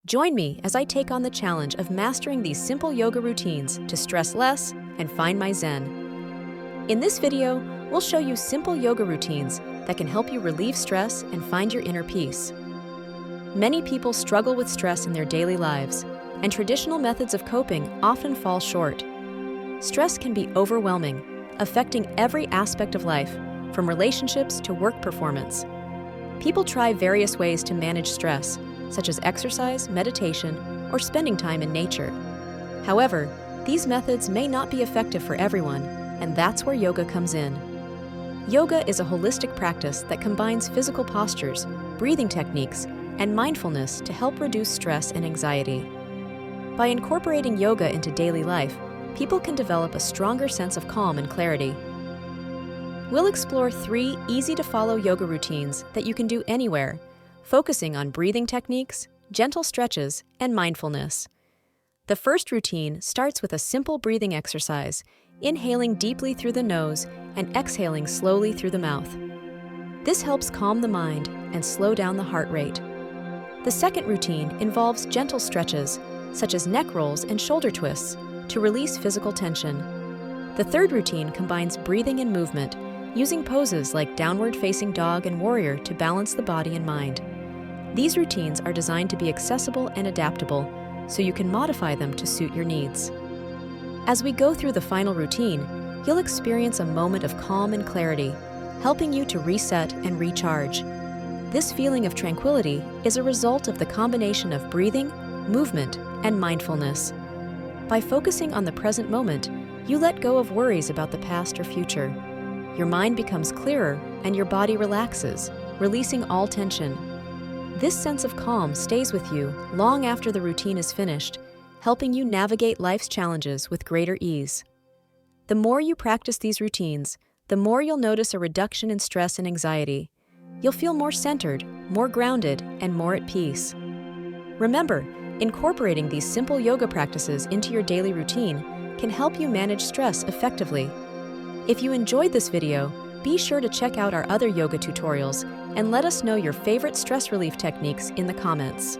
Join me as I take on the challenge of mastering these simple yoga routines to stress less and find my zen. In this video, we'll show you simple yoga routines that can help you relieve stress and find your inner peace. Many people struggle with stress in their daily lives, and traditional methods of coping often fall short. Stress can be overwhelming, affecting every aspect of life, from relationships to work performance. People try various ways to manage stress, such as exercise, meditation, or spending time in nature. However, these methods may not be effective for everyone, and that's where yoga comes in. Yoga is a holistic practice that combines physical postures, breathing techniques, and mindfulness to help reduce stress and anxiety. By incorporating yoga into daily life, people can develop a stronger sense of calm and clarity. We'll explore 3 easy-to-follow yoga routines that you can do anywhere, focusing on breathing techniques, gentle stretches, and mindfulness. The first routine starts with a simple breathing exercise, inhaling deeply through the nose and exhaling slowly through the mouth. This helps calm the mind and slow down the heart rate. The second routine involves gentle stretches, such as neck rolls and shoulder twists, to release physical tension. The third routine combines breathing and movement, using poses like downward facing dog and warrior to balance the body and mind. These routines are designed to be accessible and adaptable, so you can modify them to suit your needs. As we go through the final routine, you'll experience a moment of calm and clarity, helping you to reset and recharge. This feeling of tranquility is a result of the combination of breathing, movement, and mindfulness. By focusing on the present moment, you let go of worries about the past or future. Your mind becomes clearer and your body relaxes, releasing all tension. This sense of calm stays with you long after the routine is finished, helping you navigate life's challenges with greater ease. The more you practice these routines, the more you'll notice a reduction in stress and anxiety. You'll feel more centered, more grounded, and more at peace. Remember, incorporating these simple yoga practices into your daily routine can help you manage stress effectively. If you enjoyed this video, be sure to check out our other yoga tutorials and let us know your favorite stress relief techniques in the comments.